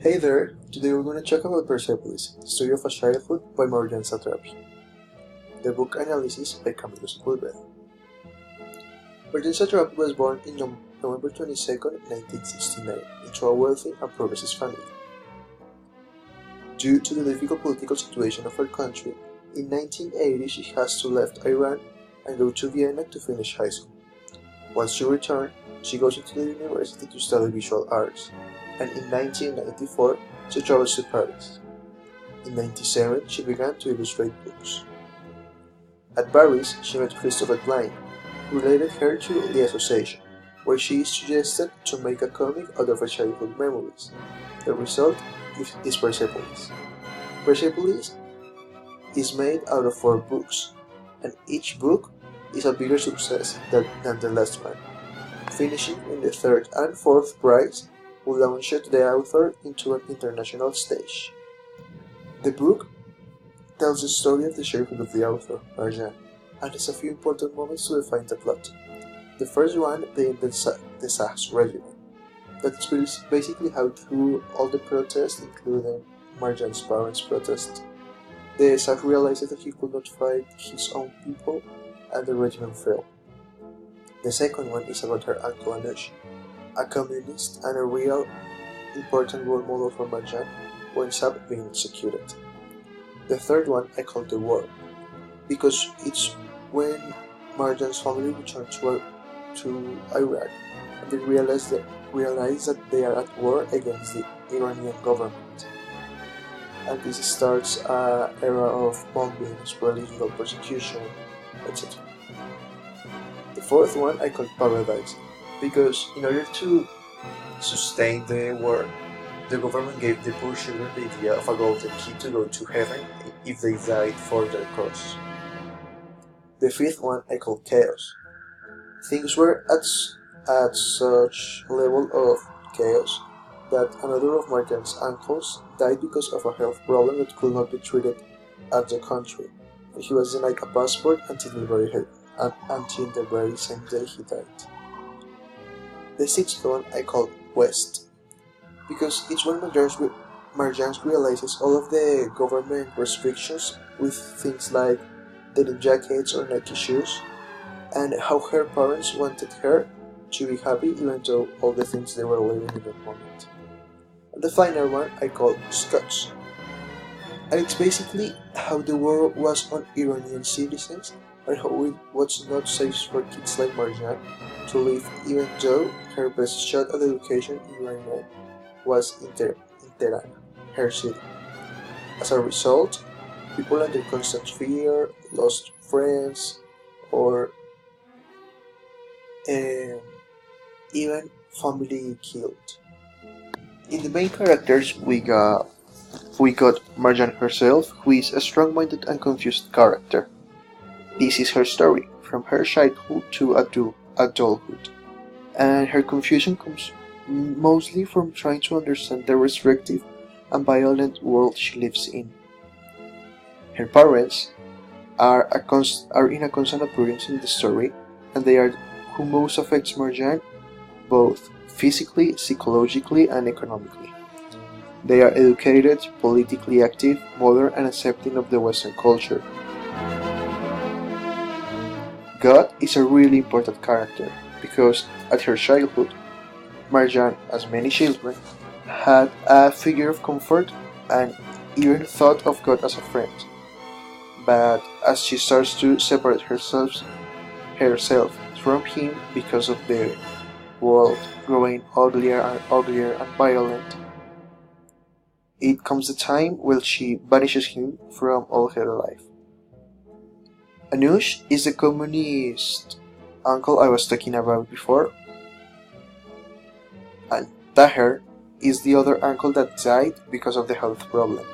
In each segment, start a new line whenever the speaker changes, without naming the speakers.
Hey there, today we're going to talk about Persepolis, Story of a Childhood by Marjan Satrapi. The book analysis by Camilo Sepulveda. Marjan Satrapi was born in November 22, 1969, into a wealthy and progressive family. Due to the difficult political situation of her country, in 1980 she has to leave Iran and go to Vienna to finish high school. Once she returns, she goes into the university to study visual arts, and in 1994 she travels to Paris. In 1997 she began to illustrate books. At Paris she met Christopher Klein, who related her to the association, where she is suggested to make a comic out of her childhood memories. The result is Persepolis. Persepolis is made out of 4 books, and each book is a bigger success than the last one, finishing in the 3rd and 4th prize, who launched the author into an international stage. The book tells the story of the childhood of the author, Marjan, and has a few important moments to define the plot. The first one being the SARS regime. That is basically how through all the protests, including Marjan's parents' protest, the SARS realized that he could not fight his own people and the regime fell. The second one is about her uncle Anush, a communist and a real important role model for Marjan, who ends up being executed. The third one I call the war, because it's when Marjan's family returned to Iraq and they realize that they are at war against the Iranian government. And this starts an era of bombings, religious persecution, etc. The fourth one I call Paradise, because in order to sustain the war, the government gave the poor children the idea of a golden key to go to heaven if they died for their cause. The fifth one I call Chaos. Things were at such level of chaos that another of Marjan's uncles died because of a health problem that could not be treated at the country, and he was denied a passport until the very same day he died. The sixth one I call West, because it's when Marjan realizes all of the government restrictions with things like denim jackets or Nike shoes, and how her parents wanted her to be happy even though all the things they were living in that moment. And the final one I call Struts, and it's basically how the war was on Iranian citizens and how it was not safe for kids like Marjan to live even though her best shot at education in Iran was in Tehran, her city. As a result, people under constant fear, lost friends, or even family killed. In the main characters, we got Marjan herself, who is a strong-minded and confused character. This is her story, from her childhood to adulthood, and her confusion comes mostly from trying to understand the restrictive and violent world she lives in. Her parents are in a constant appearance in the story, and they are who most affects Marjan, both physically, psychologically, and economically. They are educated, politically active, modern, and accepting of the Western culture. God is a really important character, because at her childhood, Marjan, as many children, had a figure of comfort and even thought of God as a friend. But as she starts to separate herself from him because of the world growing uglier and violent, it comes the time when she banishes him from all her life. Anush is the communist uncle I was talking about before, and Tahir is the other uncle that died because of the health problem.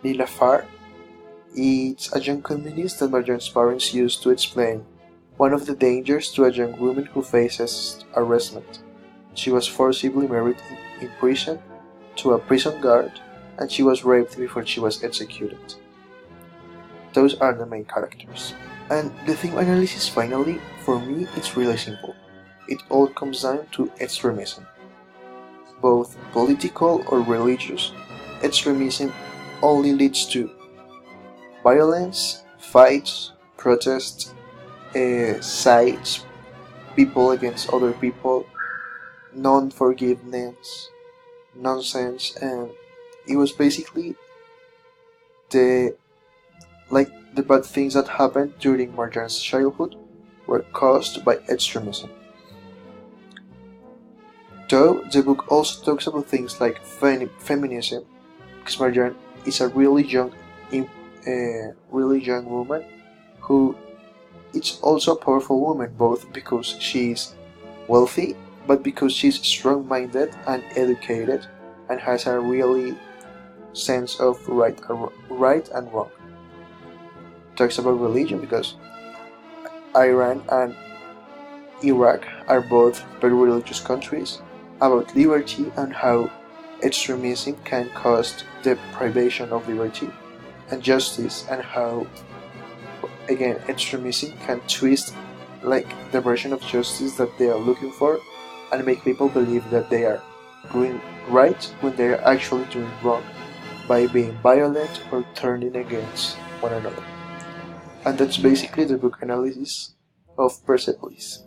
Nilafar is a young communist that Marjan's parents used to explain one of the dangers to a young woman who faces arrestment. She was forcibly married in prison to a prison guard, and she was raped before she was executed. Those are the main characters. And the theme analysis finally, for me, it's really simple. It all comes down to extremism. both political or religious, extremism only leads to violence, fights, protests, sides, people against other people, non-forgiveness, nonsense, and it was basically the the bad things that happened during Marjan's childhood were caused by extremism. Though the book also talks about things like feminism, because Marjan is a really young woman who is also a powerful woman, both because she is wealthy, but because she's strong-minded and educated, and has a really sense of right and wrong. Talks about religion because Iran and Iraq are both very religious countries, about liberty and how extremism can cause the privation of liberty, and justice, and how again extremism can twist the version of justice that they are looking for and make people believe that they are doing right when they are actually doing wrong by being violent or turning against one another. And that's basically the book analysis of Persepolis.